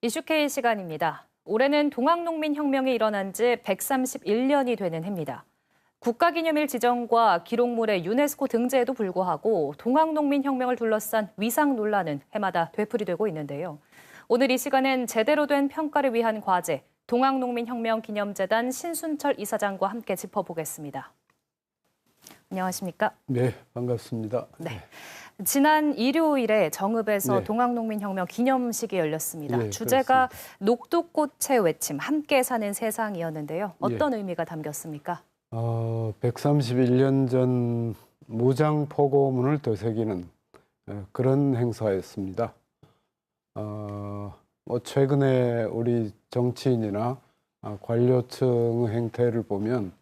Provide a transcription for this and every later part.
이슈K 시간입니다. 올해는 동학농민혁명이 일어난 지 131년이 되는 해입니다. 국가기념일 지정과 기록물의 유네스코 등재에도 불구하고 동학농민혁명을 둘러싼 위상 논란은 해마다 되풀이되고 있는데요. 오늘 이 시간은 제대로 된 평가를 위한 과제, 동학농민혁명기념재단 신순철 이사장과 함께 짚어보겠습니다. 안녕하십니까? 네, 반갑습니다. 네. 지난 일요일에 정읍에서 네. 동학농민혁명 기념식이 열렸습니다. 네, 주제가 그렇습니다. 녹두꽃의 외침, 함께 사는 세상이었는데요. 어떤 의미가 담겼습니까? 131년 전 무장 포고문을 되새기는 그런 행사였습니다. 최근에 우리 정치인이나 관료층 행태를 보면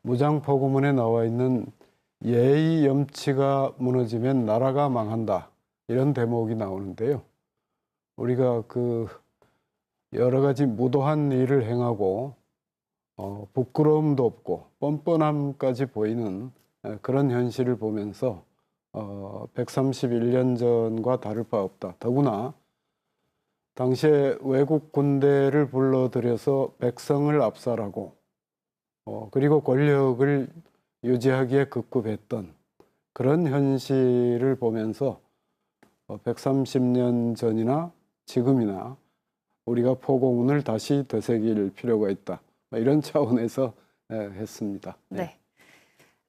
무장 포고문에 나와 있는 예의 염치가 무너지면 나라가 망한다, 이런 대목이 나오는데요. 우리가 여러 가지 무도한 일을 행하고 부끄러움도 없고 뻔뻔함까지 보이는 그런 현실을 보면서 131년 전과 다를 바 없다. 더구나 당시에 외국 군대를 불러들여서 백성을 압살하고 그리고 권력을 유지하기에 급급했던 그런 현실을 보면서 130년 전이나 지금이나 우리가 포고문을 다시 되새길 필요가 있다, 이런 차원에서 했습니다. 네.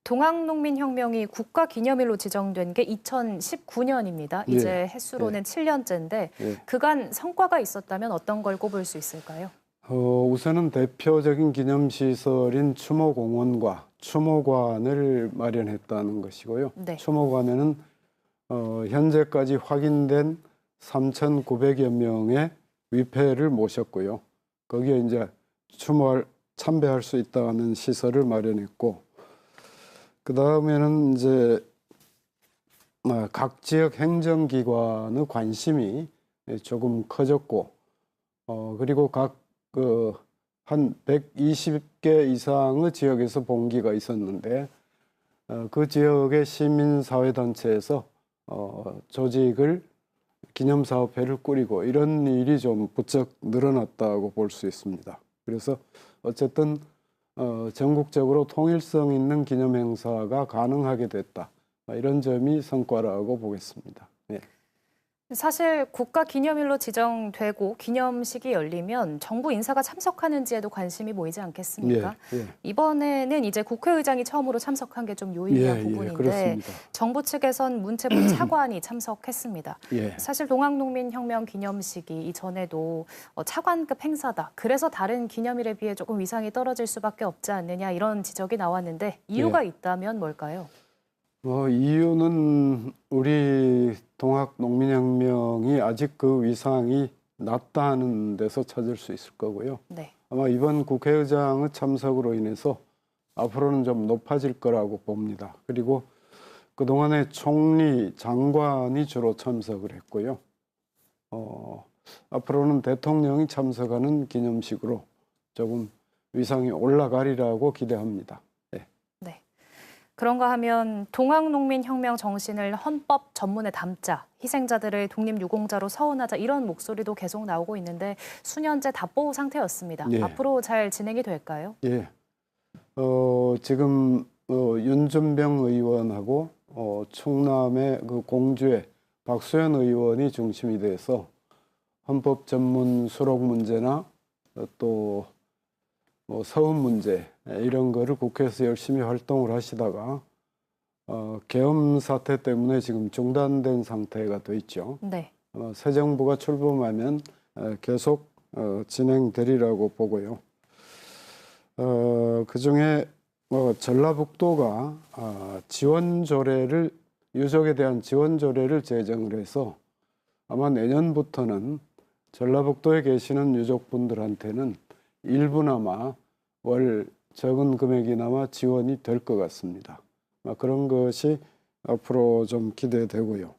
동학농민혁명이 국가기념일로 지정된 게 2019년입니다. 이제 횟수로는 7년째인데 그간 성과가 있었다면 어떤 걸 꼽을 수 있을까요? 우선은 대표적인 기념시설인 추모공원과 추모관을 마련했다는 것이고요. 네. 추모관에는 현재까지 확인된 3,900여 명의 위패를 모셨고요. 거기에 이제 참배할 수 있다는 시설을 마련했고, 그 다음에는 이제 각 지역 행정기관의 관심이 조금 커졌고, 그리고 한 120개 이상의 지역에서 봉기가 있었는데 그 지역의 시민사회단체에서 조직을 기념사업회를 꾸리고 이런 일이 좀 부쩍 늘어났다고 볼 수 있습니다. 그래서 어쨌든 전국적으로 통일성 있는 기념행사가 가능하게 됐다, 이런 점이 성과라고 보겠습니다. 네. 사실 국가기념일로 지정되고 기념식이 열리면 정부 인사가 참석하는지에도 관심이 모이지 않겠습니까? 이번에는 이제 국회의장이 처음으로 참석한 게 좀 요인이한 부분인데 정부 측에선 문체부 차관이 참석했습니다. 사실 동학농민혁명 기념식이 이전에도 차관급 행사다, 그래서 다른 기념일에 비해 조금 위상이 떨어질 수밖에 없지 않느냐, 이런 지적이 나왔는데 이유가 있다면 뭘까요? 이유는 우리 동학농민혁명이 아직 그 위상이 낮다는 데서 찾을 수 있을 거고요. 네. 아마 이번 국회의장의 참석으로 인해서 앞으로는 좀 높아질 거라고 봅니다. 그리고 그동안에 총리, 장관이 주로 참석을 했고요. 앞으로는 대통령이 참석하는 기념식으로 조금 위상이 올라가리라고 기대합니다. 그런가 하면 동학농민혁명 정신을 헌법 전문에 담자, 희생자들을 독립유공자로 서원하자, 이런 목소리도 계속 나오고 있는데 수년째 답보 상태였습니다. 앞으로 잘 진행이 될까요? 지금 윤준병 의원하고 충남의 공주의 박수현 의원이 중심이 돼서 헌법 전문 수록 문제나 또 서훈 문제, 이런 거를 국회에서 열심히 활동을 하시다가 계엄 사태 때문에 지금 중단된 상태가 돼 있죠. 네. 새 정부가 출범하면 계속 진행되리라고 보고요. 그중에 전라북도가 유족에 대한 지원 조례를 제정을 해서 아마 내년부터는 전라북도에 계시는 유족분들한테는 일부나마 월 적은 금액이나마 지원이 될 것 같습니다. 그런 것이 앞으로 좀 기대되고요.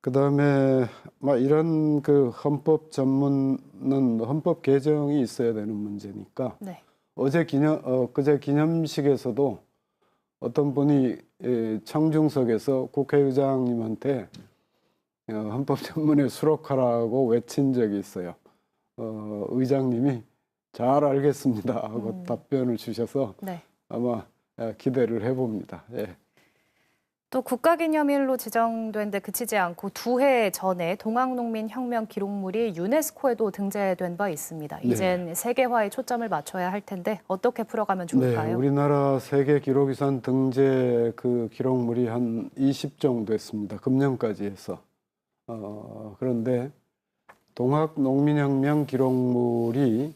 그 다음에 이런 헌법 전문은 헌법 개정이 있어야 되는 문제니까 그제 기념식에서도 어떤 분이 청중석에서 국회의장님한테 헌법전문에 수록하라고 외친 적이 있어요. 의장님이 잘 알겠습니다 하고 답변을 주셔서 네. 아마 기대를 해봅니다. 예. 또 국가기념일로 지정된 데 그치지 않고 2해 전에 동학농민혁명 기록물이 유네스코에도 등재된 바 있습니다. 이젠 네. 세계화에 초점을 맞춰야 할 텐데 어떻게 풀어가면 좋을까요? 네, 우리나라 세계 기록유산 등재 그 기록물이 한 20 정도 했습니다. 금년까지 해서. 그런데 동학농민혁명 기록물이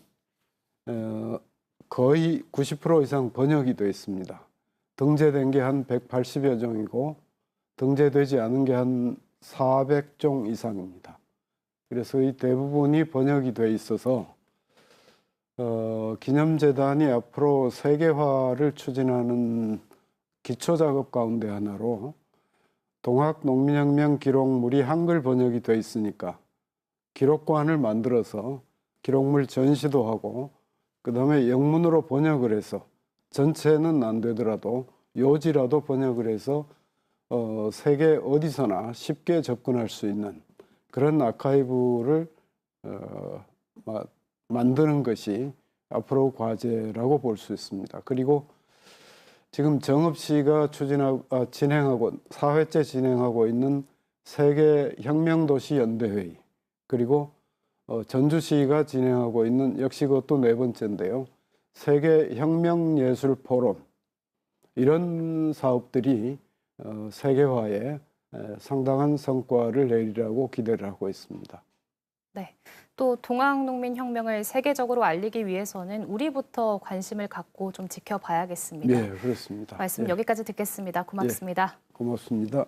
거의 90% 이상 번역이 되어 있습니다. 등재된 게 한 180여 종이고 등재되지 않은 게 한 400종 이상입니다. 그래서 이 대부분이 번역이 돼 있어서 기념재단이 앞으로 세계화를 추진하는 기초작업 가운데 하나로 동학농민혁명 기록물이 한글 번역이 돼 있으니까 기록관을 만들어서 기록물 전시도 하고 그다음에 영문으로 번역을 해서 전체는 안 되더라도 요지라도 번역을 해서 세계 어디서나 쉽게 접근할 수 있는 그런 아카이브를 만드는 것이 앞으로 과제라고 볼 수 있습니다. 그리고 지금 정읍시가 진행하고 4회째 진행하고 있는 세계 혁명도시 연대회의 그리고 전주시가 진행하고 있는 역시 그것도 4번째인데요. 세계 혁명예술 포럼 이런 사업들이 세계화에 상당한 성과를 내리라고 기대를 하고 있습니다. 네, 또 동학농민혁명을 세계적으로 알리기 위해서는 우리부터 관심을 갖고 좀 지켜봐야겠습니다. 네, 그렇습니다. 말씀 네. 여기까지 듣겠습니다. 고맙습니다. 네, 고맙습니다.